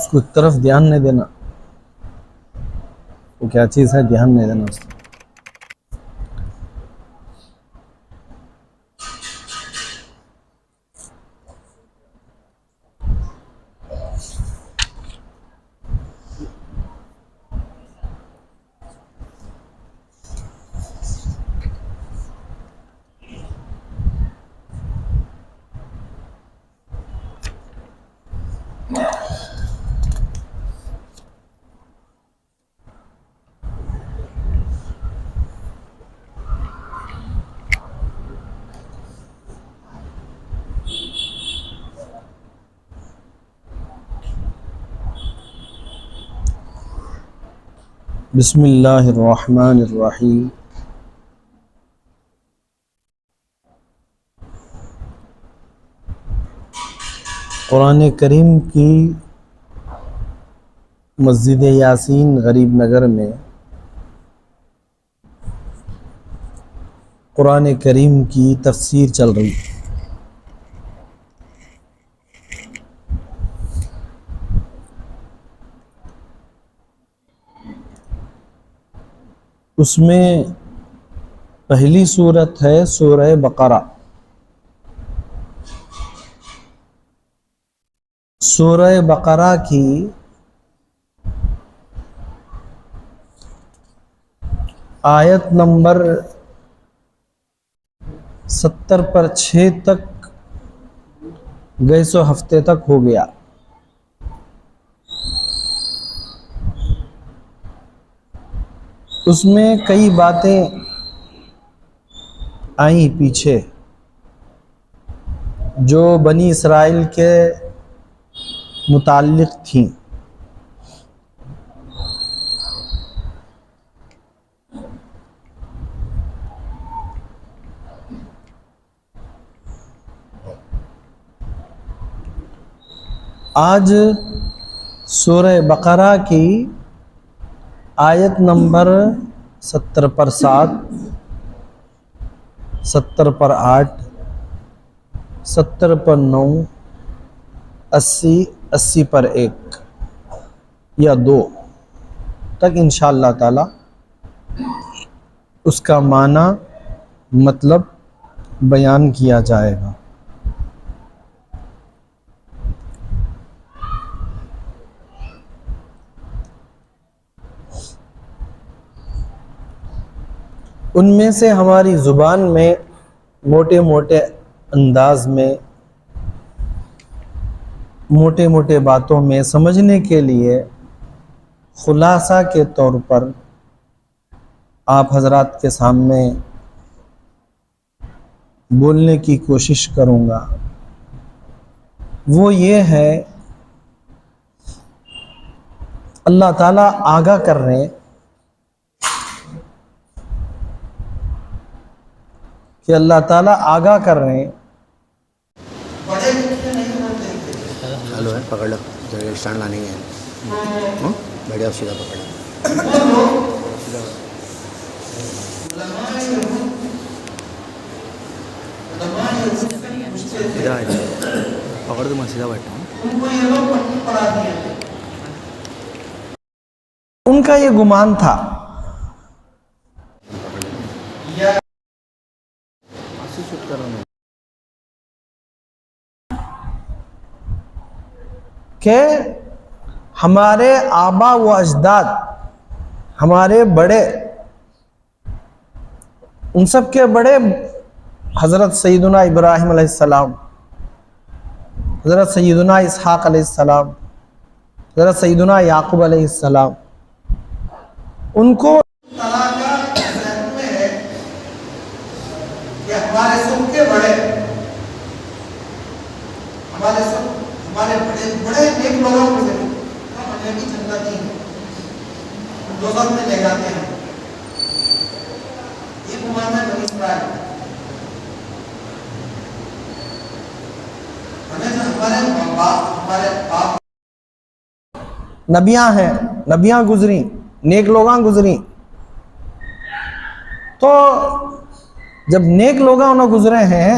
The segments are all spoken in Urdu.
اس کو ایک طرف دھیان نہیں دینا، وہ کیا چیز ہے دھیان نہیں دینا اس کو۔ بسم اللہ الرحمن الرحیم۔ قرآن کریم کی مسجد یاسین غریب نگر میں قرآن کریم کی تفسیر چل رہی ہے۔ اس میں پہلی سورت ہے سورہ بقرہ۔ سورہ بقرہ کی آیت نمبر 70 پر 6 تک گئے سو ہفتے تک ہو گیا۔ اس میں کئی باتیں آئیں پیچھے جو بنی اسرائیل کے متعلق تھیں۔ آج سورہ بقرہ کی آیت نمبر 70 پر 7، 70 پر 8، 70 پر 9، 80، 80 پر 1 یا 2 تک انشاءاللہ تعالی اس کا معنی مطلب بیان کیا جائے گا۔ ان میں سے ہماری زبان میں موٹے موٹے انداز میں موٹے موٹے باتوں میں سمجھنے کے لیے خلاصہ کے طور پر آپ حضرات کے سامنے بولنے کی کوشش کروں گا۔ وہ یہ ہے اللہ تعالیٰ آگاہ کر رہے ہیں کہ اللہ تعالیٰ آگاہ کر رہے ہیں۔ ہلو ہے پکڑ لو، اسٹینڈ لانے گے بڑھیا سیدھا پکڑ لو۔ سیدھا پکڑ دو، میں سیدھا بیٹھا ہوں۔ ان کا یہ گمان تھا کہ ہمارے آبا و اجداد، ہمارے بڑے، ان سب کے بڑے حضرت سیدنا ابراہیم علیہ السلام، حضرت سیدنا اسحاق علیہ السلام، حضرت سیدنا یعقوب علیہ السلام، ان کو ہمارے سب کے بڑے، ہمارے بڑے نیک لوگوں کو ہمیں بھی جنتی ہیں، دوزخ میں لے جاتے ہیں۔ یہ گمان ہے بنی اسرائیل۔ ہمارے باپ نبیاں ہیں، نبیاں گزری، نیک لوگاں گزری، تو جب نیک لوگاں نہ گزرے ہیں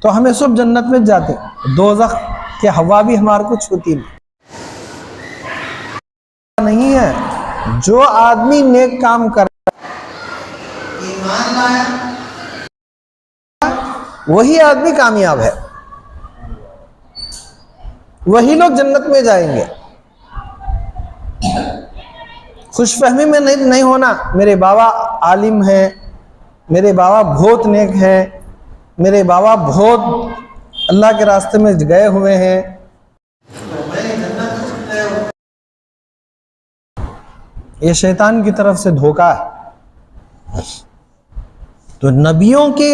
تو ہمیں سب جنت میں جاتے، دوزخ کہ ہوا بھی ہمارے کو چھوتی نہیں ہے. جو آدمی نیک کام کر ایمان لایا, وہی آدمی کامیاب ہے, وہی لوگ جنت میں جائیں گے. خوش فہمی میں نہیں ہونا میرے بابا عالم ہیں, میرے بابا بہت نیک ہیں, میرے بابا بہت اللہ کے راستے میں گئے ہوئے ہیں, یہ شیطان کی طرف سے دھوکہ ہے. تو نبیوں کے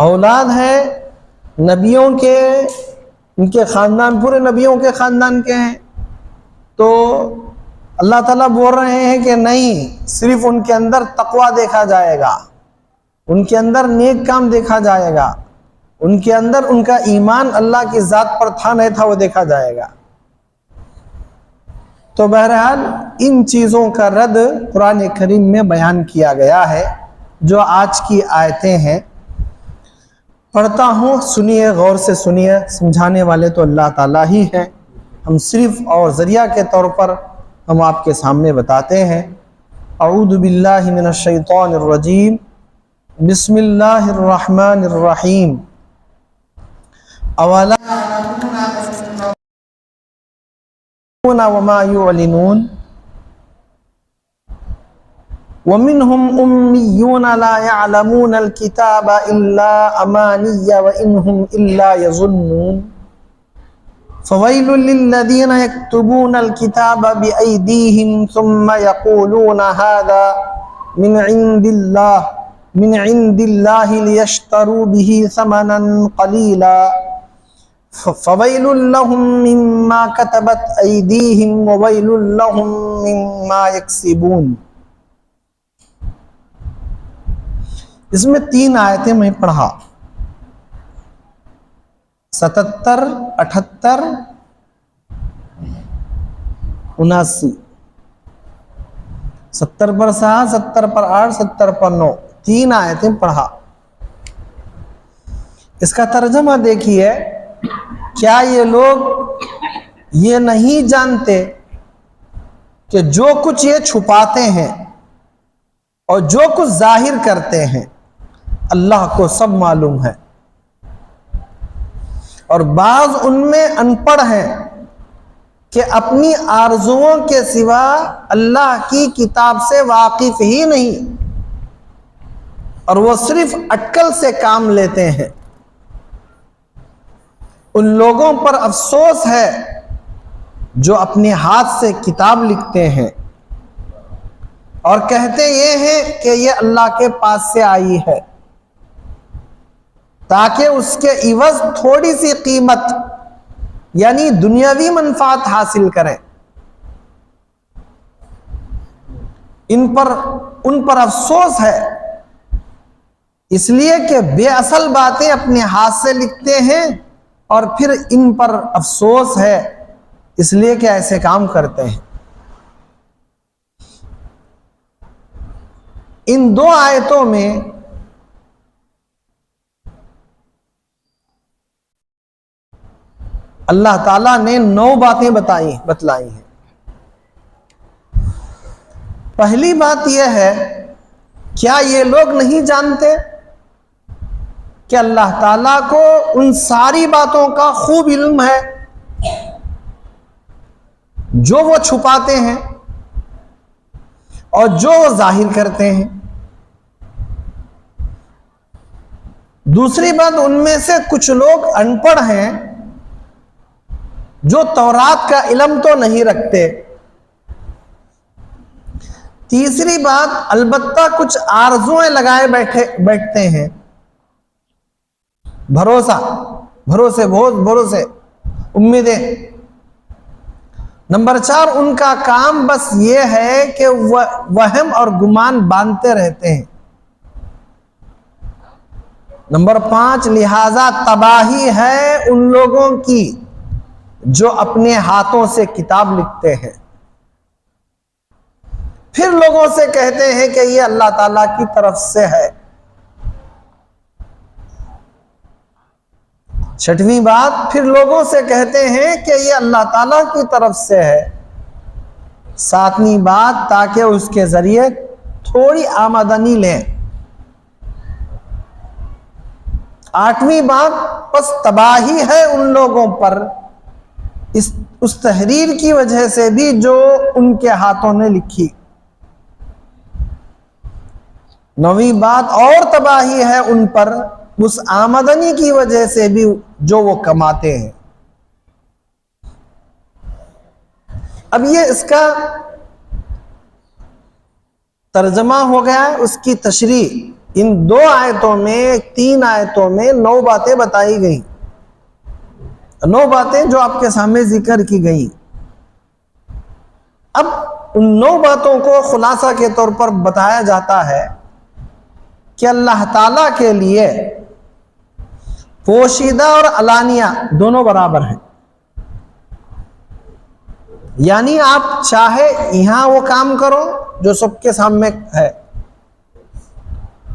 اولاد ہے, نبیوں کے ان کے خاندان پورے نبیوں کے خاندان کے ہیں, تو اللہ تعالیٰ بول رہے ہیں کہ نہیں, صرف ان کے اندر تقوی دیکھا جائے گا, ان کے اندر نیک کام دیکھا جائے گا, ان کے اندر ان کا ایمان اللہ کی ذات پر تھا نہیں تھا وہ دیکھا جائے گا. تو بہرحال ان چیزوں کا رد قرآن کریم میں بیان کیا گیا ہے. جو آج کی آیتیں ہیں پڑھتا ہوں, سنیے, غور سے سنیے, سمجھانے والے تو اللہ تعالیٰ ہی ہیں, ہم صرف اور ذریعہ کے طور پر ہم آپ کے سامنے بتاتے ہیں. اعوذ باللہ من الشیطان الرجیم, بسم اللہ الرحمن الرحیم. اولا وما يعلنون ومنهم أميون لا يعلمون الكتاب إلا أماني وإنهم إلا يظنون فويل للذين يكتبون الكتاب بأيديهم ثم يقولون هذا من عند الله ليشتروا به ثمنا قليلا فويل لهم مما كتبت أيديهم وويل لهم مما يكسبون. اس میں 3 آیتیں میں پڑھا, 77, 78, 79, 70 پر 7, 70 پر 8, 70 پر 9, 3 آیتیں پڑھا. اس کا ترجمہ دیکھیے, کیا یہ لوگ یہ نہیں جانتے کہ جو کچھ یہ چھپاتے ہیں اور جو کچھ ظاہر کرتے ہیں اللہ کو سب معلوم ہے, اور بعض ان میں ان پڑھ ہیں کہ اپنی آرزوؤں کے سوا اللہ کی کتاب سے واقف ہی نہیں, اور وہ صرف اٹکل سے کام لیتے ہیں. ان لوگوں پر افسوس ہے جو اپنے ہاتھ سے کتاب لکھتے ہیں اور کہتے یہ ہیں کہ یہ اللہ کے پاس سے آئی ہے, تاکہ اس کے عوض تھوڑی سی قیمت یعنی دنیاوی منفعت حاصل کریں. ان پر افسوس ہے اس لیے کہ بے اصل باتیں اپنے ہاتھ سے لکھتے ہیں, اور پھر ان پر افسوس ہے اس لیے کہ ایسے کام کرتے ہیں. ان 2 آیتوں میں اللہ تعالیٰ نے 9 باتیں بتلائی ہیں. پہلی بات یہ ہے, کیا یہ لوگ نہیں جانتے کہ اللہ تعالیٰ کو ان ساری باتوں کا خوب علم ہے جو وہ چھپاتے ہیں اور جو وہ ظاہر کرتے ہیں. دوسری بات, ان میں سے کچھ لوگ ان پڑھ ہیں جو تورات کا علم تو نہیں رکھتے. تیسری بات, البتہ کچھ آرزویں لگائے بیٹھتے ہیں, بہت بھروسے, امیدیں. نمبر 4, ان کا کام بس یہ ہے کہ وہم اور گمان باندھتے رہتے ہیں. نمبر 5, لہذا تباہی ہے ان لوگوں کی جو اپنے ہاتھوں سے کتاب لکھتے ہیں, پھر لوگوں سے کہتے ہیں کہ یہ اللہ تعالیٰ کی طرف سے ہے. چھٹویں بات پھر لوگوں سے کہتے ہیں کہ یہ اللہ تعالیٰ کی طرف سے ہے۔ ساتویں بات تاکہ اس کے ذریعے تھوڑی آمدنی لیں۔ آٹھویں بات پس تباہی ہے ان لوگوں پر اس تحریر کی وجہ سے بھی جو ان کے ہاتھوں نے لکھی۔ نویں بات اور تباہی ہے ان پر اس آمدنی کی وجہ سے بھی جو وہ کماتے ہیں۔ اب یہ اس کا ترجمہ ہو گیا، اس کی تشریح ان 2 آیتوں میں 3 آیتوں میں 9 باتیں بتائی گئیں، 9 باتیں جو آپ کے سامنے ذکر کی گئیں۔ اب ان 9 باتوں کو خلاصہ کے طور پر بتایا جاتا ہے کہ اللہ تعالیٰ کے لیے پوشیدہ اور علانیہ دونوں برابر ہیں۔ یعنی آپ چاہے یہاں وہ کام کرو جو سب کے سامنے ہے،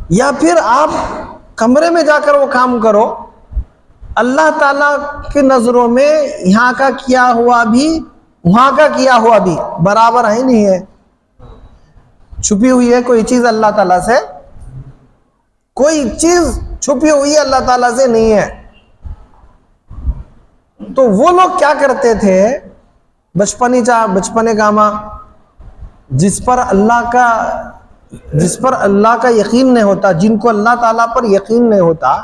یا پھر آپ کمرے میں جا کر وہ کام کرو، اللہ تعالیٰ کی نظروں میں یہاں کا کیا ہوا بھی وہاں کا کیا ہوا بھی برابر ہے نہیں ہے۔ چھپی ہوئی ہے کوئی چیز اللہ تعالیٰ سے، کوئی چیز چھپی ہوئی اللہ تعالیٰ سے نہیں ہے۔ تو وہ لوگ کیا کرتے تھے، بچپنے کاما جس پر اللہ کا یقین نہیں ہوتا، جن کو اللہ تعالیٰ پر یقین نہیں ہوتا،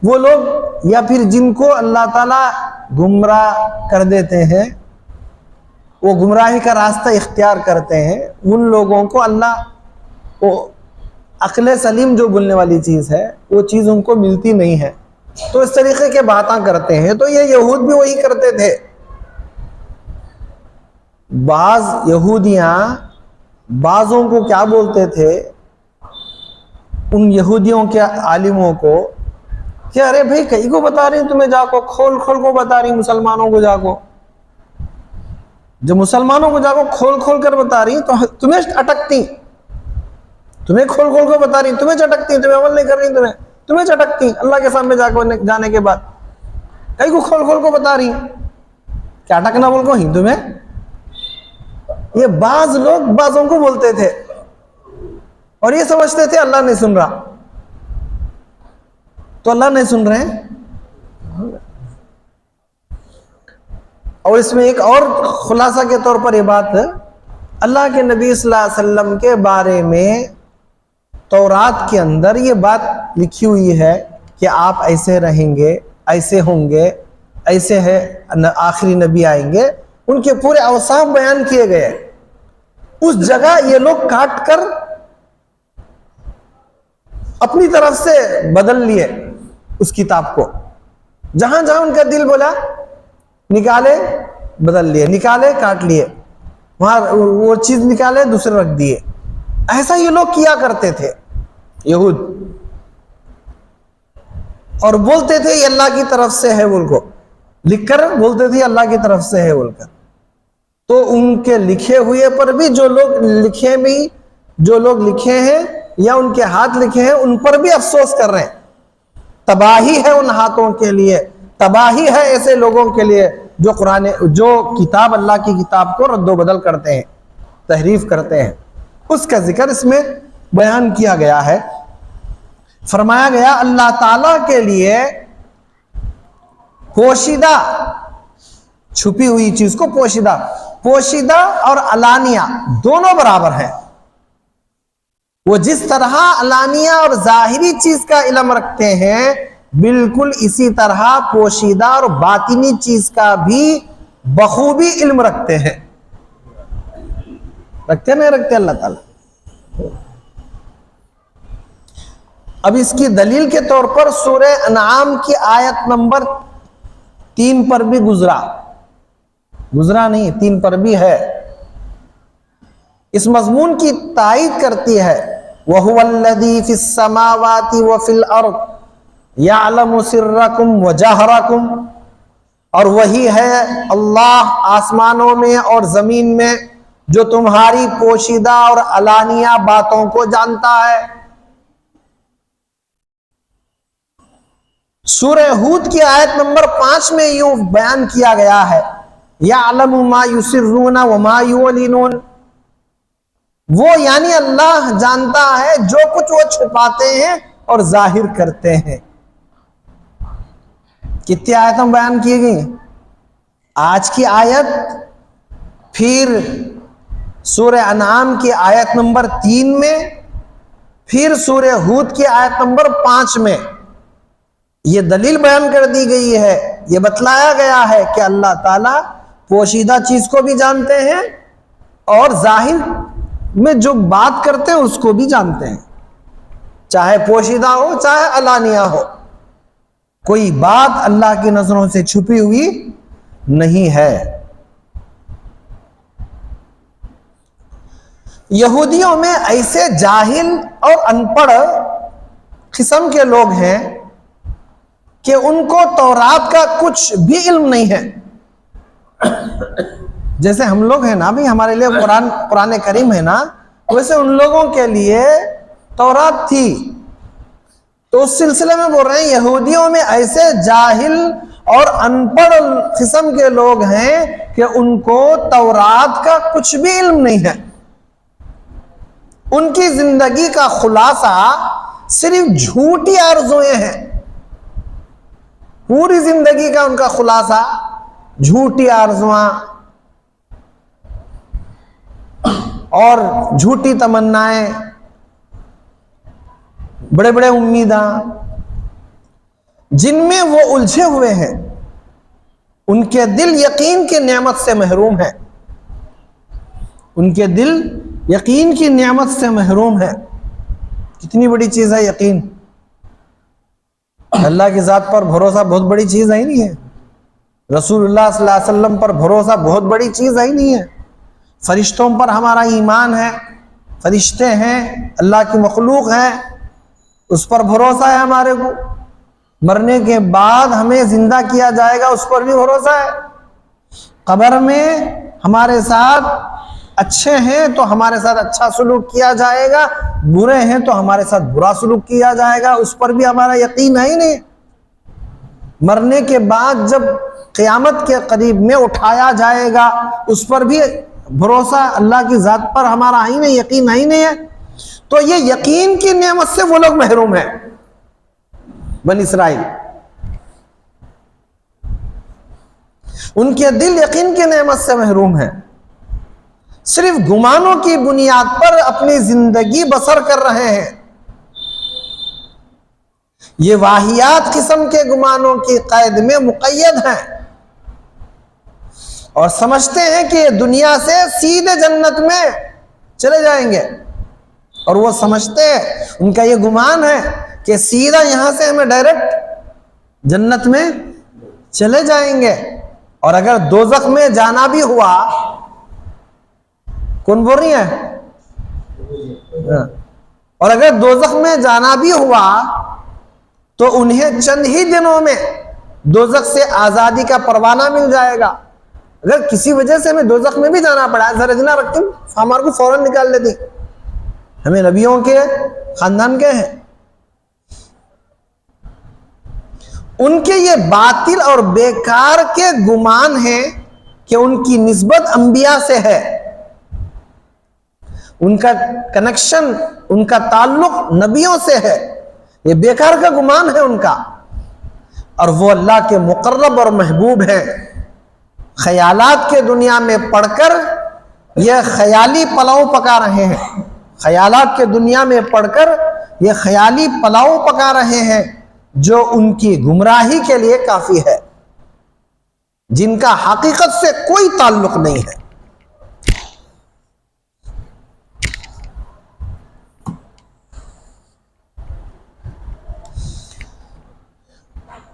وہ لوگ یا پھر جن کو اللہ تعالیٰ گمراہ کر دیتے ہیں، وہ گمراہی کا راستہ اختیار کرتے ہیں، ان لوگوں کو اللہ وہ عقل سلیم جو بولنے والی چیز ہے وہ چیز ان کو ملتی نہیں ہے، تو اس طریقے کے باتاں کرتے ہیں۔ تو یہ یہود بھی وہی کرتے تھے۔ بعض یہودیاں بعضوں کو کیا بولتے تھے، ان یہودیوں کے عالموں کو، کہ ارے بھائی کئی کو بتا رہی تمہیں، جا کو کھول کو بتا رہی مسلمانوں کو، جا کو جب مسلمانوں کو جا کو کھول کر بتا رہی تو تمہیں اٹکتی، تمہیں کھول کو بتا رہی، تمہیں چٹکتی، تمہیں عمل نہیں کر رہی، تمہیں چٹکتی اللہ کے سامنے جانے کے بعد، کئی کو کھول کو بتا رہی، کیا اٹکنا بول کو ہندو میں؟ یہ بعض لوگ بعضوں کو بولتے تھے اور یہ سمجھتے تھے اللہ نہیں سن رہا، تو اللہ نہیں سن رہے ہیں۔ اور اس میں ایک اور خلاصہ کے طور پر یہ بات، اللہ کے نبی صلی اللہ علیہ وسلم کے بارے میں تورات کے اندر یہ بات لکھی ہوئی ہے کہ آپ ایسے رہیں گے، ایسے ہوں گے، ایسے ہے، آخری نبی آئیں گے، ان کے پورے اوصاف بیان کیے گئے۔ اس جگہ یہ لوگ کاٹ کر اپنی طرف سے بدل لیے اس کتاب کو، جہاں جہاں ان کا دل بولا نکالے بدل لیے، نکالے کاٹ لیے، وہاں وہ چیز نکالے دوسرے رکھ دیے۔ ایسا یہ لوگ کیا کرتے تھے یہود، اور بولتے تھے یہ اللہ کی طرف سے ہے بول کو، لکھ کر بولتے تھے اللہ کی طرف سے ہے بول کر۔ تو ان کے لکھے ہوئے پر بھی جو لوگ لکھے ہیں یا ان کے ہاتھ لکھے ہیں، ان پر بھی افسوس کر رہے ہیں۔ تباہی ہے ان ہاتھوں کے لیے، تباہی ہے ایسے لوگوں کے لیے جو کتاب اللہ کی کتاب کو رد و بدل کرتے ہیں، تحریف کرتے ہیں۔ اس کا ذکر اس میں بیان کیا گیا ہے۔ فرمایا گیا اللہ تعالیٰ کے لیے پوشیدہ، چھپی ہوئی چیز کو پوشیدہ اور علانیہ دونوں برابر ہیں۔ وہ جس طرح علانیہ اور ظاہری چیز کا علم رکھتے ہیں، بالکل اسی طرح پوشیدہ اور باطنی چیز کا بھی بخوبی علم رکھتے ہیں۔ رکھتے نہیں رکھتے اللہ تعالیٰ؟ اب اس کی دلیل کے طور پر سورہ انعام کی آیت نمبر 3 پر بھی گزرا نہیں، 3 پر بھی ہے، اس مضمون کی تائید کرتی ہے۔ وَهُوَ الَّذِي فِي السَّمَاوَاتِ وَفِي الْأَرْضِ يَعْلَمُ سِرَّكُمْ وَجَهْرَكُمْ، اور وہی ہے اللہ آسمانوں میں اور زمین میں جو تمہاری پوشیدہ اور علانیہ باتوں کو جانتا ہے۔ سورہ ہود کی آیت نمبر 5 میں یوں بیان کیا گیا ہے، یعلم ما یسرون وما یعلنون، وہ یعنی اللہ جانتا ہے جو کچھ وہ چھپاتے ہیں اور ظاہر کرتے ہیں۔ کتنی آیتیں بیان کی گئی ہیں؟ آج کی آیت، پھر سورہ انعام کی آیت نمبر 3 میں، پھر سورہ ہود کی آیت نمبر 5 میں یہ دلیل بیان کر دی گئی ہے، یہ بتلایا گیا ہے کہ اللہ تعالیٰ پوشیدہ چیز کو بھی جانتے ہیں اور ظاہر میں جو بات کرتے ہیں اس کو بھی جانتے ہیں، چاہے پوشیدہ ہو چاہے علانیہ ہو، کوئی بات اللہ کی نظروں سے چھپی ہوئی نہیں ہے۔ یہودیوں میں ایسے جاہل اور ان پڑھ قسم کے لوگ ہیں کہ ان کو تورات کا کچھ بھی علم نہیں ہے۔ جیسے ہم لوگ ہیں نا بھی، ہمارے لیے قرآن کریم ہے نا، ویسے ان لوگوں کے لیے تورات تھی۔ تو اس سلسلے میں بول رہے ہیں یہودیوں میں ایسے جاہل اور ان پڑھ قسم کے لوگ ہیں کہ ان کو تورات کا کچھ بھی علم نہیں ہے۔ ان کی زندگی کا خلاصہ صرف جھوٹی آرزوئیں ہیں، پوری زندگی کا ان کا خلاصہ جھوٹی آرزوئیں اور جھوٹی تمنائیں، بڑے بڑے امیداں، جن میں وہ الجھے ہوئے ہیں۔ ان کے دل یقین کی نعمت سے محروم ہے، ان کے دل یقین کی نعمت سے محروم ہے۔ کتنی بڑی چیز ہے یقین! اللہ کی ذات پر بھروسہ بہت بڑی چیز ہے ہی نہیں ہے، رسول اللہ صلی اللہ علیہ وسلم پر بھروسہ بہت بڑی چیز ہے ہی نہیں ہے، فرشتوں پر ہمارا ایمان ہے، فرشتے ہیں، اللہ کی مخلوق ہیں، اس پر بھروسہ ہے ہمارے کو، مرنے کے بعد ہمیں زندہ کیا جائے گا اس پر بھی بھروسہ ہے، قبر میں ہمارے ساتھ اچھے ہیں تو ہمارے ساتھ اچھا سلوک کیا جائے گا، برے ہیں تو ہمارے ساتھ برا سلوک کیا جائے گا، اس پر بھی ہمارا یقین ہے ہی نہیں۔ مرنے کے بعد جب قیامت کے قریب میں اٹھایا جائے گا اس پر بھی بھروسہ اللہ کی ذات پر ہمارا ہی نہیں، یقین ہے ہی نہیں ہے۔ تو یہ یقین کی نعمت سے وہ لوگ محروم ہیں، بنی اسرائیل۔ ان کے دل یقین کی نعمت سے محروم ہیں، صرف گمانوں کی بنیاد پر اپنی زندگی بسر کر رہے ہیں۔ یہ واہیات قسم کے گمانوں کی قید میں مقید ہیں اور سمجھتے ہیں کہ یہ دنیا سے سیدھے جنت میں چلے جائیں گے، اور وہ سمجھتے ہیں، ان کا یہ گمان ہے کہ سیدھا یہاں سے ہمیں ڈائریکٹ جنت میں چلے جائیں گے، اور اگر دوزخ میں جانا بھی ہوا، کون بول رہی ہے؟ اور اگر دوزخ میں جانا بھی ہوا تو انہیں چند ہی دنوں میں دوزخ سے آزادی کا پروانہ مل جائے گا۔ اگر کسی وجہ سے ہمیں دوزخ میں بھی جانا پڑا، ذرا دن رکھتے ہمارے کو فوراً نکال لیتی، ہمیں نبیوں کے خاندان کے ہیں۔ ان کے یہ باطل اور بیکار کے گمان ہیں کہ ان کی نسبت انبیاء سے ہے، ان کا کنیکشن، ان کا تعلق نبیوں سے ہے، یہ بیکار کا گمان ہے ان کا، اور وہ اللہ کے مقرب اور محبوب ہیں۔ خیالات کے دنیا میں پڑھ کر یہ خیالی پلاؤ پکا رہے ہیں، خیالات کے دنیا میں پڑھ کر یہ خیالی پلاؤ پکا رہے ہیں جو ان کی گمراہی کے لیے کافی ہے، جن کا حقیقت سے کوئی تعلق نہیں ہے۔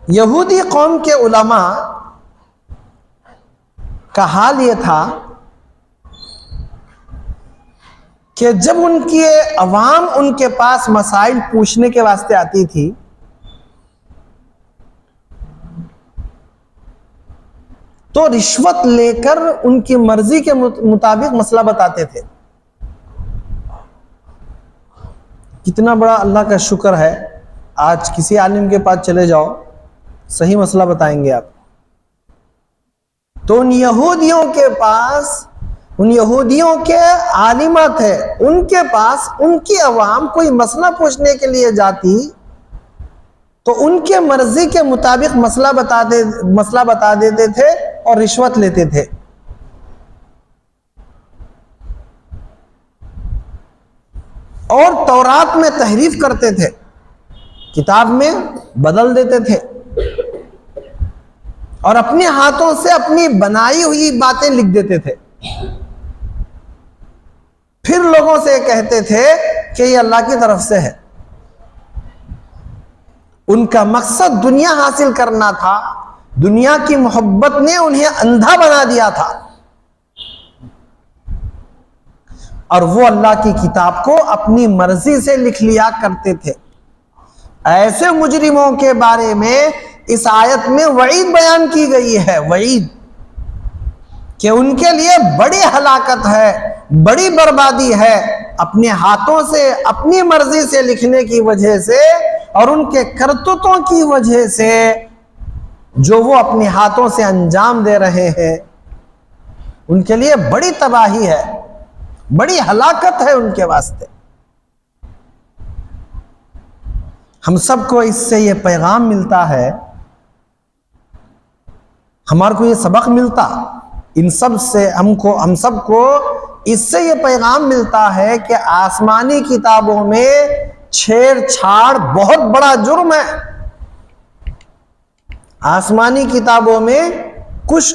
یہودی قوم کے علماء کا حال یہ تھا کہ جب ان کی عوام ان کے پاس مسائل پوچھنے کے واسطے آتی تھی تو رشوت لے کر ان کی مرضی کے مطابق مسئلہ بتاتے تھے۔ کتنا بڑا اللہ کا شکر ہے، آج کسی عالم کے پاس چلے جاؤ صحیح مسئلہ بتائیں گے آپ. تو ان یہودیوں کے پاس، ان یہودیوں کے عالمہ تھے، ان کے پاس ان کی عوام کوئی مسئلہ پوچھنے کے لیے جاتی تو ان کے مرضی کے مطابق مسئلہ بتا دیتے تھے اور رشوت لیتے تھے. اور تورات میں تحریف کرتے تھے، کتاب میں بدل دیتے تھے اور اپنے ہاتھوں سے اپنی بنائی ہوئی باتیں لکھ دیتے تھے. پھر لوگوں سے کہتے تھے کہ یہ اللہ کی طرف سے ہے. ان کا مقصد دنیا حاصل کرنا تھا. دنیا کی محبت نے انہیں اندھا بنا دیا تھا اور وہ اللہ کی کتاب کو اپنی مرضی سے لکھ لیا کرتے تھے. ایسے مجرموں کے بارے میں اس آیت میں وعید بیان کی گئی ہے، وعید، کہ ان کے لیے بڑی ہلاکت ہے، بڑی بربادی ہے، اپنے ہاتھوں سے اپنی مرضی سے لکھنے کی وجہ سے اور ان کے کرتوتوں کی وجہ سے جو وہ اپنے ہاتھوں سے انجام دے رہے ہیں. ان کے لیے بڑی تباہی ہے، بڑی ہلاکت ہے ان کے واسطے. ہم سب کو اس سے یہ پیغام ملتا ہے، ہمارے کو یہ سبق ملتا، ان سب سے ہم سب کو اس سے یہ پیغام ملتا ہے کہ آسمانی کتابوں میں چھیڑ چھاڑ بہت بڑا جرم ہے. آسمانی کتابوں میں کچھ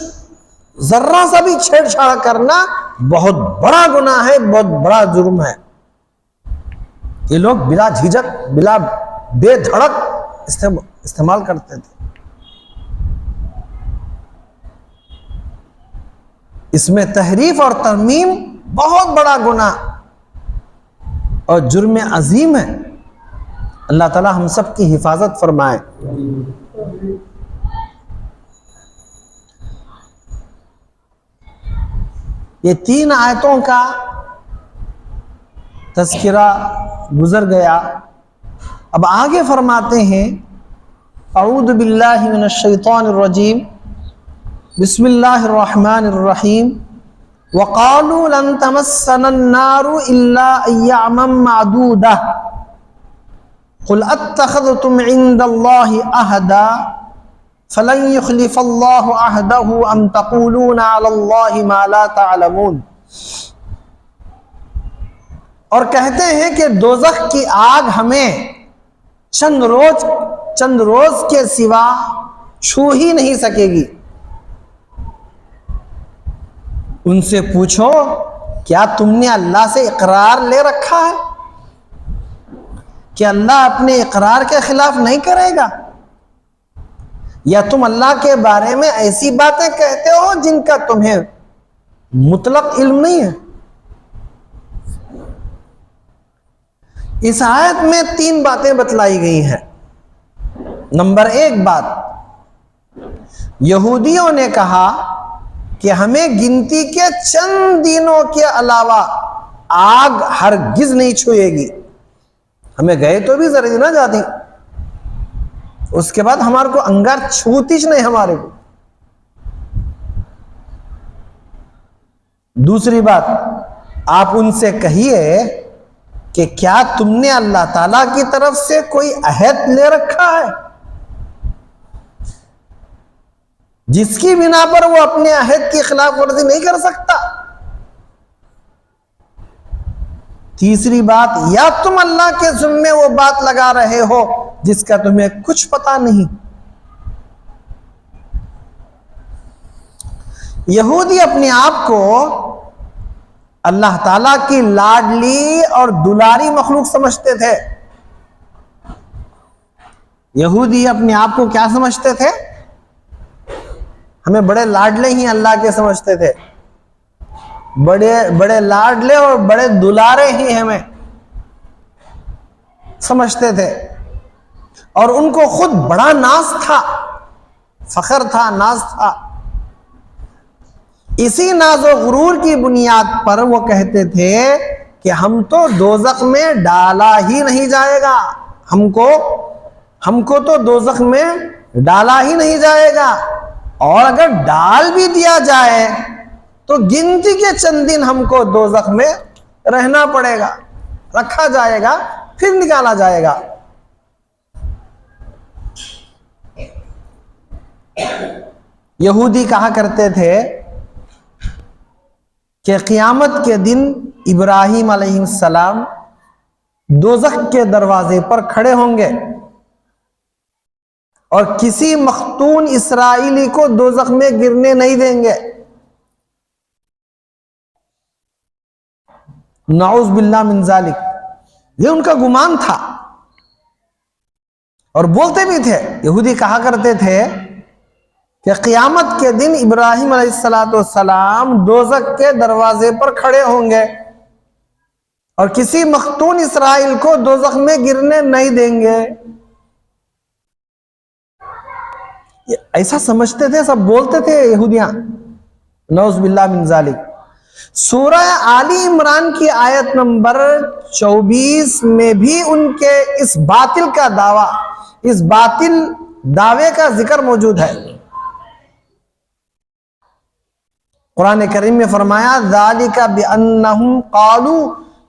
ذرہ سا بھی چھیڑ چھاڑ کرنا بہت بڑا گناہ ہے، بہت بڑا جرم ہے. یہ لوگ بلا جھجک، بلا بے دھڑک استعمال کرتے تھے. اس میں تحریف اور ترمیم بہت بڑا گناہ اور جرم عظیم ہے. اللہ تعالی ہم سب کی حفاظت فرمائے. یہ 3 آیتوں کا تذکرہ گزر گیا. اب آگے فرماتے ہیں اعوذ باللہ من الشیطان الرجیم، بسم اللہ الرحمن الرحیم. وقالوا لن تمسنا النار الا ایاما معدودہ قل اتخذتم عند اللہ عہدا فلن يخلف اللہ عہدہ ام تقولون علی اللہ ما لا تعلمون. اور کہتے ہیں کہ دوزخ کی آگ ہمیں چند روز کے سوا چھو ہی نہیں سکے گی. ان سے پوچھو کیا تم نے اللہ سے اقرار لے رکھا ہے کہ اللہ اپنے اقرار کے خلاف نہیں کرے گا، یا تم اللہ کے بارے میں ایسی باتیں کہتے ہو جن کا تمہیں مطلق علم نہیں ہے. اس آیت میں 3 باتیں بتلائی گئی ہیں. نمبر 1 بات، یہودیوں نے کہا کہ ہمیں گنتی کے چند دنوں کے علاوہ آگ ہرگز نہیں چھوئے گی. ہمیں گئے تو بھی ذرا نہ جاتی، اس کے بعد ہمارے کو انگار چھوتیش نہیں ہمارے کو. دوسری بات، آپ ان سے کہیے کہ کیا تم نے اللہ تعالیٰ کی طرف سے کوئی عہد لے رکھا ہے جس کی بنا پر وہ اپنے عہد کی خلاف ورزی نہیں کر سکتا. تیسری بات، یا تم اللہ کے ذمے وہ بات لگا رہے ہو جس کا تمہیں کچھ پتا نہیں. یہودی اپنے آپ کو اللہ تعالیٰ کی لاڈلی اور دلاری مخلوق سمجھتے تھے. یہودی اپنے آپ کو کیا سمجھتے تھے؟ ہمیں بڑے لاڈلے ہی اللہ کے سمجھتے تھے، بڑے لاڈلے اور بڑے دلارے ہی ہمیں سمجھتے تھے. اور ان کو خود بڑا ناز تھا، فخر تھا، ناز تھا. اسی ناز و غرور کی بنیاد پر وہ کہتے تھے کہ ہم تو دوزخ میں ڈالا ہی نہیں جائے گا، ہم کو تو دوزخ میں ڈالا ہی نہیں جائے گا، اور اگر ڈال بھی دیا جائے تو گنتی کے چند دن ہم کو دوزخ میں رہنا پڑے گا، رکھا جائے گا، پھر نکالا جائے گا۔ یہودی کہا کرتے تھے کہ قیامت کے دن ابراہیم علیہ السلام دوزخ کے دروازے پر کھڑے ہوں گے اور کسی مختون اسرائیلی کو دوزخ میں گرنے نہیں دیں گے۔ نعوذ باللہ من ذالک، یہ ان کا گمان تھا، اور بولتے بھی تھے۔ یہودی کہا کرتے تھے کہ قیامت کے دن ابراہیم علیہ السلام دوزخ کے دروازے پر کھڑے ہوں گے اور کسی مختون اسرائیل کو دوزخ میں گرنے نہیں دیں گے۔ ایسا سمجھتے تھے، سب بولتے تھے یہودیاں، نعوذ باللہ من ذالک۔ سورہ آلی عمران کی آیت نمبر 24 میں بھی ان کے اس باطل کا دعویٰ، اس باطل دعوے کا ذکر موجود ہے۔ قرآن کریم میں فرمایا ذَلِكَ بِأَنَّهُمْ قَالُوا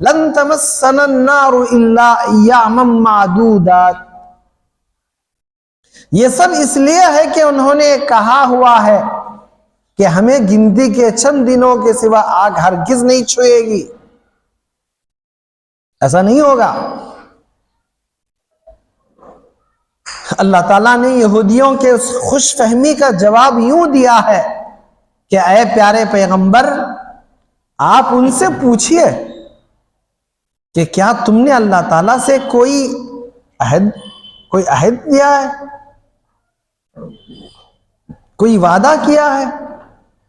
لَن تَمَسَّنَا النَّارُ إِلَّا أَيَّامًا مَّعْدُودَاتٍ۔ یہ سب اس لیے ہے کہ انہوں نے کہا ہوا ہے کہ ہمیں گنتی کے چند دنوں کے سوا آگ ہرگز نہیں چھوئے گی۔ ایسا نہیں ہوگا۔ اللہ تعالیٰ نے یہودیوں کے اس خوش فہمی کا جواب یوں دیا ہے کہ اے پیارے پیغمبر، آپ ان سے پوچھئے کہ کیا تم نے اللہ تعالیٰ سے کوئی عہد دیا ہے، کوئی وعدہ کیا ہے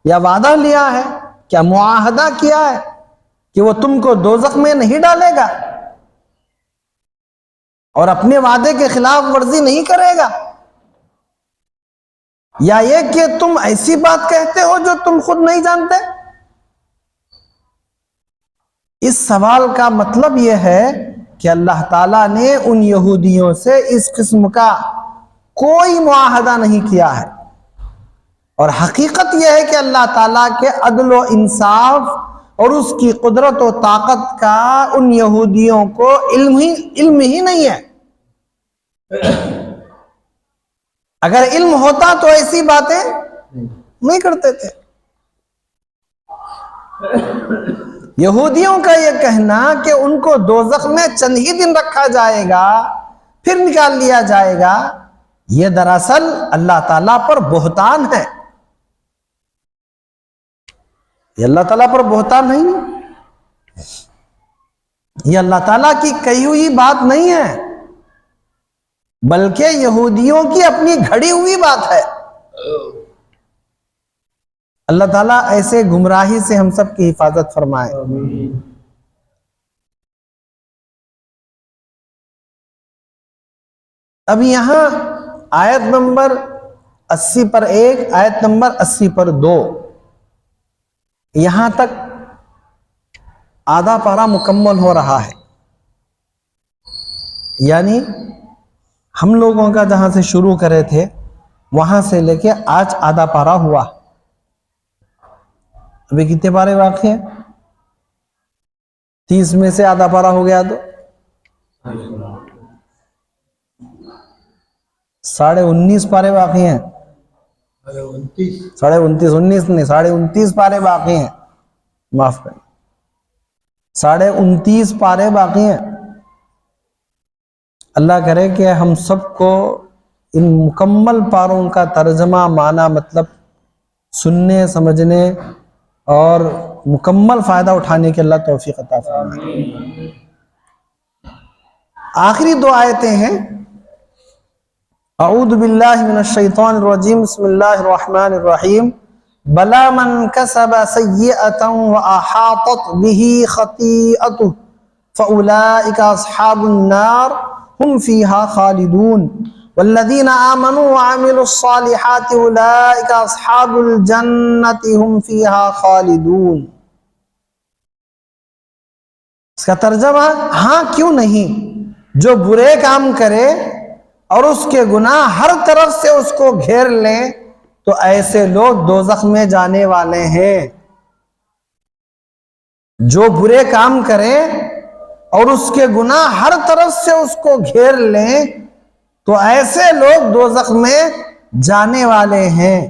یا وعدہ لیا ہے، کیا معاہدہ کیا ہے کہ وہ تم کو دوزخ میں نہیں ڈالے گا اور اپنے وعدے کے خلاف ورزی نہیں کرے گا؟ یا یہ کہ تم ایسی بات کہتے ہو جو تم خود نہیں جانتے؟ اس سوال کا مطلب یہ ہے کہ اللہ تعالیٰ نے ان یہودیوں سے اس قسم کا کوئی معاہدہ نہیں کیا ہے، اور حقیقت یہ ہے کہ اللہ تعالیٰ کے عدل و انصاف اور اس کی قدرت و طاقت کا ان یہودیوں کو علم ہی نہیں ہے۔ اگر علم ہوتا تو ایسی باتیں نہیں کرتے تھے۔ یہودیوں کا یہ کہنا کہ ان کو دوزخ میں چند ہی دن رکھا جائے گا پھر نکال لیا جائے گا، یہ دراصل اللہ تعالیٰ پر بہتان ہے۔ یہ اللہ تعالیٰ پر بہتان نہیں ہے، یہ اللہ تعالیٰ کی کہی ہوئی بات نہیں ہے، بلکہ یہودیوں کی اپنی گھڑی ہوئی بات ہے۔ اللہ تعالیٰ ایسے گمراہی سے ہم سب کی حفاظت فرمائے۔ اب یہاں آیت نمبر 80 پر 1، آیت نمبر 80 پر 2، یہاں تک آدھا پارہ مکمل ہو رہا ہے۔ یعنی ہم لوگوں کا جہاں سے شروع کرے تھے وہاں سے لے کے آج آدھا پارہ ہوا۔ ابھی کتنے پارے باقی ہیں؟ 30 میں سے آدھا پارہ ہو گیا تو 29.5 پارے باقی ہیں۔ 29.5 پارے باقی ہیں، معاف کریں، 29.5 پارے باقی ہیں۔ اللہ کرے کہ ہم سب کو ان مکمل پاروں کا ترجمہ، معنی، مطلب سننے، سمجھنے اور مکمل فائدہ اٹھانے کے اللہ توفیق عطا فرمائے۔ آخری 2 آیتیں ہیں۔ اعوذ باللہ من الشیطان الرجیم، بسم اللہ الرحمن الرحیم۔ بلا من کسب سیئۃ واحاطت به خطیئتہ فاولئک اصحاب النار ہم فیہا خالدون والذین آمنوا وعملوا الصالحات اولئک اصحاب الجنۃ ہم فیہا خالدون۔ اس کا ترجمہ، ہاں کیوں نہیں، جو برے کام کرے اور اس کے گناہ ہر طرف سے اس کو گھیر لیں تو ایسے لوگ دوزخ میں جانے والے ہیں۔ جو برے کام کریں اور اس کے گناہ ہر طرف سے اس کو گھیر لیں تو ایسے لوگ دوزخ میں جانے والے ہیں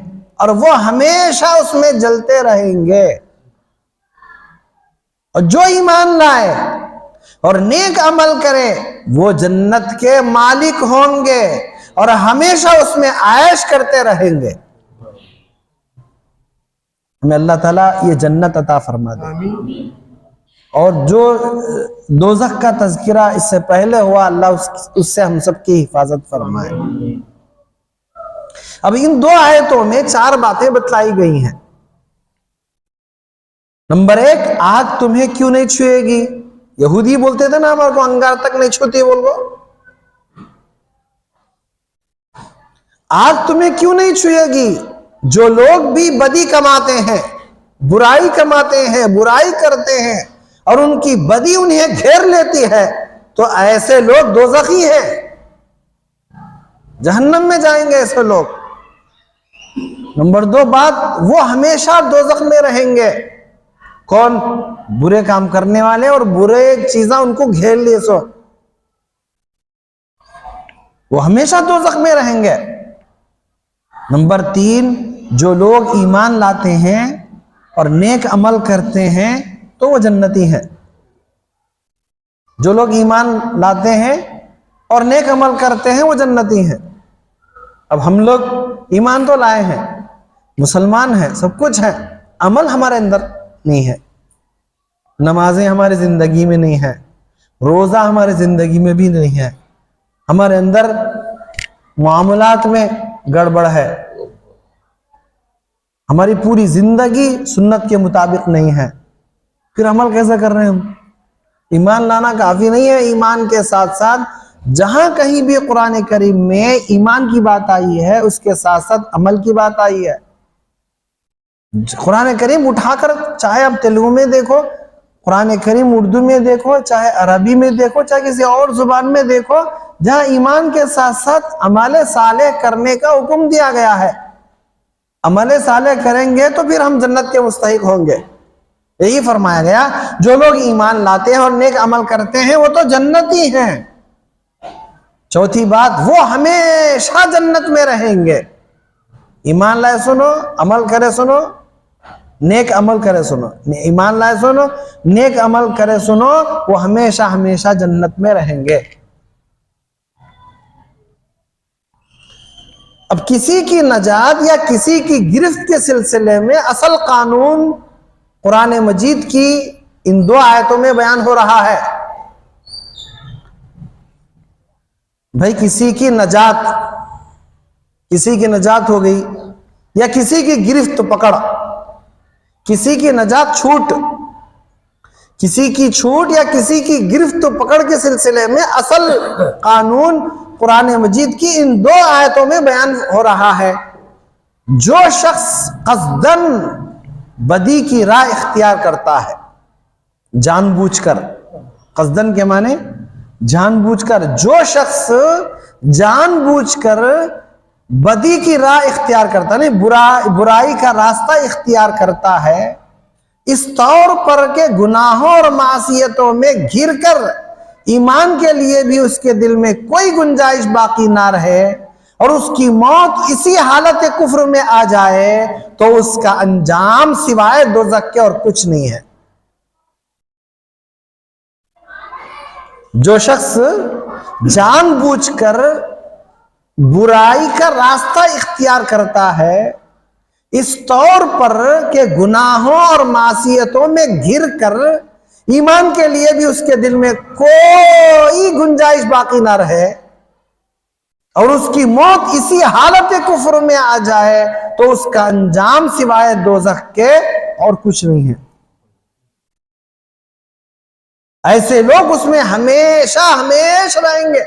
اور وہ ہمیشہ اس میں جلتے رہیں گے۔ اور جو ایمان لائے اور نیک عمل کرے وہ جنت کے مالک ہوں گے اور ہمیشہ اس میں عائش کرتے رہیں گے۔ ہمیں اللہ تعالیٰ یہ جنت عطا فرما دے۔ اور جو دوزخ کا تذکرہ اس سے پہلے ہوا، اللہ اس سے ہم سب کی حفاظت فرمائے۔ اب ان دو آیتوں میں 4 باتیں بتلائی گئی ہیں۔ نمبر 1، آگ تمہیں کیوں نہیں چھوئے گی؟ یہودی بولتے تھے نا ہمارے کو انگار تک نہیں چھوتی، بول گو آگ تمہیں کیوں نہیں چھوئے گی؟ جو لوگ بھی بدی کماتے ہیں، برائی کماتے ہیں، برائی کرتے ہیں اور ان کی بدی انہیں گھیر لیتی ہے تو ایسے لوگ دوزخی ہیں، جہنم میں جائیں گے ایسے لوگ۔ نمبر 2 بات، وہ ہمیشہ دوزخ میں رہیں گے۔ کون؟ برے کام کرنے والے اور برے چیزاں ان کو گھیر لیے سو وہ ہمیشہ دوزخ میں رہیں گے۔ نمبر 3، جو لوگ ایمان لاتے ہیں اور نیک عمل کرتے ہیں تو وہ جنتی ہیں۔ جو لوگ ایمان لاتے ہیں اور نیک عمل کرتے ہیں وہ جنتی ہیں۔ اب ہم لوگ ایمان تو لائے ہیں، مسلمان ہیں، سب کچھ ہے، عمل ہمارے اندر نہیں ہے، نمازیں ہماری زندگی میں نہیں ہے، روزہ ہماری زندگی میں بھی نہیں ہے، ہمارے اندر معاملات میں گڑبڑ ہے، ہماری پوری زندگی سنت کے مطابق نہیں ہے، پھر عمل کیسے کر رہے ہیں ہم؟ ایمان لانا کافی نہیں ہے، ایمان کے ساتھ ساتھ جہاں کہیں بھی قرآن کریم میں ایمان کی بات آئی ہے اس کے ساتھ ساتھ عمل کی بات آئی ہے۔ قرآن کریم اٹھا کر چاہے آپ تیلگو میں دیکھو، قرآن کریم اردو میں دیکھو، چاہے عربی میں دیکھو، چاہے کسی اور زبان میں دیکھو، جہاں ایمان کے ساتھ ساتھ عمل صالح کرنے کا حکم دیا گیا ہے۔ عمل صالح کریں گے تو پھر ہم جنت کے مستحق ہوں گے۔ یہی فرمایا گیا جو لوگ ایمان لاتے ہیں اور نیک عمل کرتے ہیں وہ تو جنتی ہیں۔ چوتھی بات، وہ ہمیشہ جنت میں رہیں گے۔ ایمان لائے سنو، عمل کرے سنو، نیک عمل کرے سنو، ایمان لائے سنو، نیک عمل کرے سنو، وہ ہمیشہ ہمیشہ جنت میں رہیں گے۔ اب کسی کی نجات یا کسی کی گرفت کے سلسلے میں اصل قانون قرآن مجید کی ان 2 آیتوں میں بیان ہو رہا ہے۔ بھائی کسی کی نجات ہو گئی یا کسی کی گرفت پکڑ، کسی کی نجات چھوٹ، کسی کی چھوٹ یا کسی کی گرفت پکڑ کے سلسلے میں اصل قانون قرآن مجید کی ان 2 آیتوں میں بیان ہو رہا ہے۔ جو شخص قصداً بدی کی راہ اختیار کرتا ہے، جان بوجھ کر، قصداً کے معنی جان بوجھ کر، جو شخص جان بوجھ کر بدی کی راہ اختیار کرتا، نہیں برائی کا راستہ اختیار کرتا ہے، اس طور پر کہ گناہوں اور معصیتوں میں گھر کر ایمان کے لیے بھی اس کے دل میں کوئی گنجائش باقی نہ رہے اور اس کی موت اسی حالت کفر میں آ جائے تو اس کا انجام سوائے دوزخ کے اور کچھ نہیں ہے۔ جو شخص جان بوجھ کر برائی کا راستہ اختیار کرتا ہے اس طور پر کہ گناہوں اور معصیتوں میں گھر کر ایمان کے لیے بھی اس کے دل میں کوئی گنجائش باقی نہ رہے اور اس کی موت اسی حالت کفر میں آ جائے تو اس کا انجام سوائے دوزخ کے اور کچھ نہیں ہے۔ ایسے لوگ اس میں ہمیشہ رہیں گے۔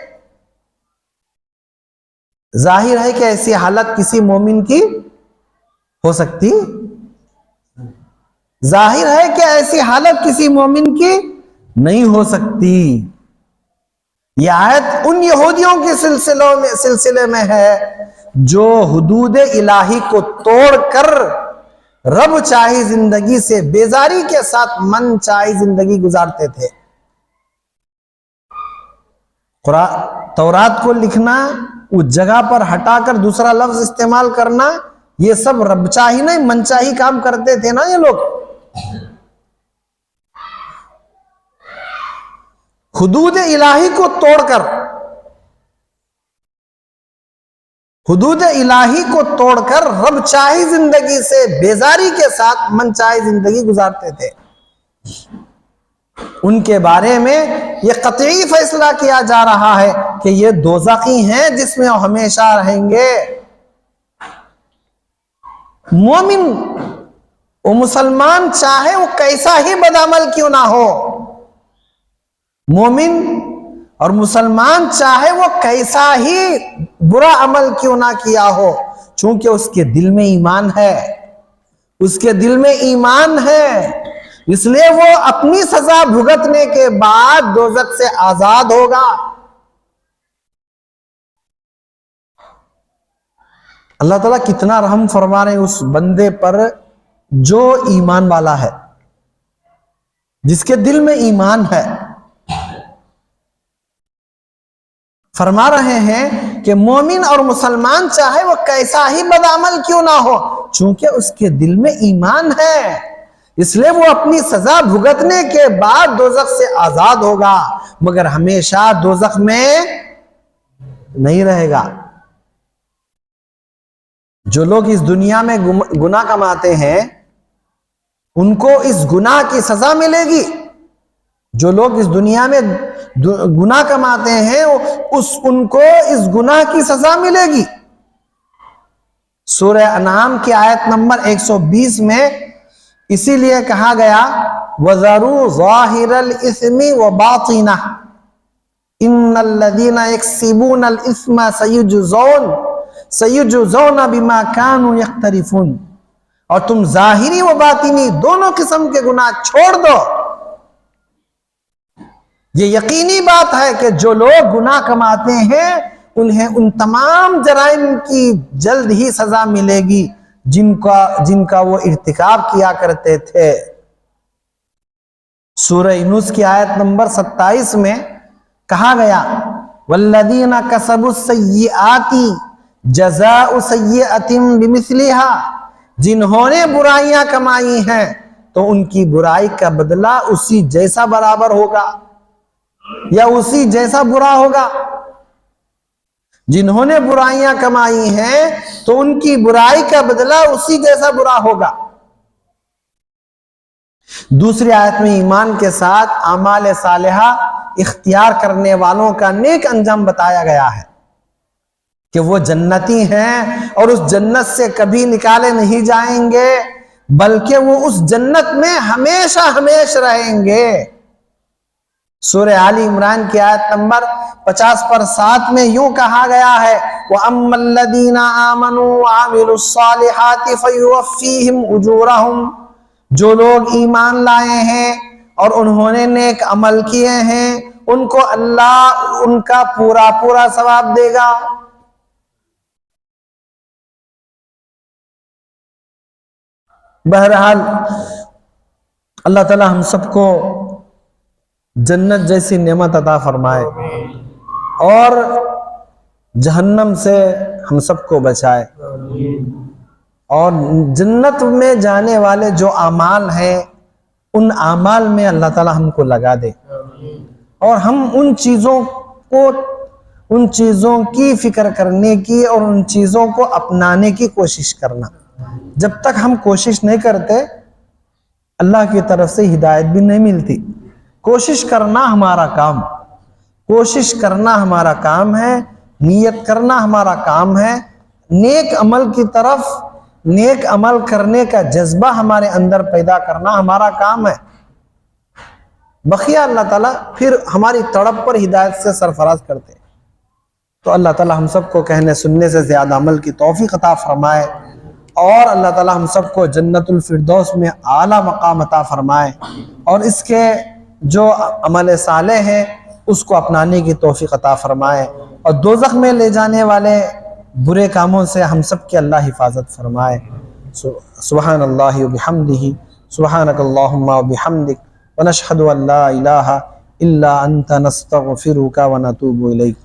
ظاہر ہے کہ ایسی حالت کسی مومن کی ہو سکتی، ظاہر ہے کہ ایسی حالت کسی مومن کی نہیں ہو سکتی۔ یہ آیت ان یہودیوں کے سلسلے میں ہے جو حدود الہی کو توڑ کر رب چاہی زندگی سے بیزاری کے ساتھ من چاہی زندگی گزارتے تھے۔ تورات کو لکھنا، اس جگہ پر ہٹا کر دوسرا لفظ استعمال کرنا، یہ سب رب چاہی نہیں من چاہی کام کرتے تھے نا یہ لوگ۔ حدود الہی کو توڑ کر، حدود الہی کو توڑ کر رب چاہی زندگی سے بیزاری کے ساتھ من چاہی زندگی گزارتے تھے۔ ان کے بارے میں یہ قطعی فیصلہ کیا جا رہا ہے کہ یہ دوزخی ہیں جس میں وہ ہمیشہ رہیں گے۔ مومن وہ مسلمان چاہے وہ کیسا ہی بدعمل کیوں نہ ہو، مومن اور مسلمان چاہے وہ کیسا ہی برا عمل کیوں نہ کیا ہو، چونکہ اس کے دل میں ایمان ہے، اس کے دل میں ایمان ہے، اس لیے وہ اپنی سزا بھگتنے کے بعد دوزخ سے آزاد ہوگا۔ اللہ تعالیٰ کتنا رحم فرما رہے ہیں اس بندے پر جو ایمان والا ہے، جس کے دل میں ایمان ہے۔ فرما رہے ہیں کہ مومن اور مسلمان چاہے وہ کیسا ہی بدعمل کیوں نہ ہو، چونکہ اس کے دل میں ایمان ہے، اس لیے وہ اپنی سزا بھگتنے کے بعد دوزخ سے آزاد ہوگا، مگر ہمیشہ دوزخ میں نہیں رہے گا۔ جو لوگ اس دنیا میں گناہ کماتے ہیں ان کو اس گناہ کی سزا ملے گی، جو لوگ اس دنیا میں گناہ کماتے ہیں ان کو اس گناہ کی سزا ملے گی۔ سورہ انعام کی آیت نمبر 120 میں اسی لیے کہا گیا وَذَرُوا ظَاهِرَ الْإِثْمِ وَبَاطِنَهُ إِنَّ الَّذِينَ يَكْسِبُونَ الْإِثْمَ سَيُجْزَوْنَ بِمَا كَانُوا يَقْتَرِفُونَ، اور تم ظاہری و باطنی دونوں قسم کے گناہ چھوڑ دو۔ یہ یقینی بات ہے کہ جو لوگ گناہ کماتے ہیں انہیں ان تمام جرائم کی جلد ہی سزا ملے گی جن کا وہ ارتکاب کیا کرتے تھے۔ سورہ یونس کی آیت نمبر 27 میں کہا گیا وَالَّذِينَ كَسَبُوا السَّيِّئَاتِ جَزَاءُ سَيِّئَةٍ بِمِثْلِهَا، جنہوں نے برائیاں کمائی ہیں تو ان کی برائی کا بدلہ اسی جیسا برابر ہوگا یا اسی جیسا برا ہوگا۔ جنہوں نے برائیاں کمائی ہیں تو ان کی برائی کا بدلہ اسی جیسا برا ہوگا۔ دوسری آیت میں ایمان کے ساتھ اعمال صالحہ اختیار کرنے والوں کا نیک انجام بتایا گیا ہے کہ وہ جنتی ہیں اور اس جنت سے کبھی نکالے نہیں جائیں گے، بلکہ وہ اس جنت میں ہمیشہ ہمیشہ رہیں گے۔ سورہ آل عمران کی آیت نمبر 50/7 میں یوں کہا گیا ہے وَأَمَّا الَّذِينَ آمَنُوا وَعَمِلُوا الصَّالِحَاتِ فَيُوَفِّيهِمْ أُجُورَهُمْ، جو لوگ ایمان لائے ہیں اور انہوں نے نیک عمل کیے ہیں ان کو اللہ ان کا پورا پورا ثواب دے گا۔ بہرحال اللہ تعالی ہم سب کو جنت جیسی نعمت عطا فرمائے اور جہنم سے ہم سب کو بچائے، اور جنت میں جانے والے جو اعمال ہیں ان اعمال میں اللہ تعالی ہم کو لگا دے، اور ہم ان چیزوں کی فکر کرنے کی اور ان چیزوں کو اپنانے کی کوشش کرنا۔ جب تک ہم کوشش نہیں کرتے اللہ کی طرف سے ہدایت بھی نہیں ملتی۔ کوشش کرنا ہمارا کام، کوشش کرنا ہمارا کام ہے، نیت کرنا ہمارا کام ہے، نیک عمل کی طرف نیک عمل کرنے کا جذبہ ہمارے اندر پیدا کرنا ہمارا کام ہے۔ بقیہ اللہ تعالیٰ پھر ہماری تڑپ پر ہدایت سے سرفراز کرتے۔ تو اللہ تعالیٰ ہم سب کو کہنے سننے سے زیادہ عمل کی توفیق عطا فرمائے، اور اللہ تعالیٰ ہم سب کو جنت الفردوس میں اعلیٰ مقام عطا فرمائے، اور اس کے جو عمل صالح ہیں اس کو اپنانے کی توفیق عطا فرمائے، اور دوزخ میں لے جانے والے برے کاموں سے ہم سب کی اللہ حفاظت فرمائے۔ سبحان اللہ وبحمدہ، سبحانک اللہم وبحمدک، ونشہد ان لا الہ الا انت نستغفرک ونتوب الیک۔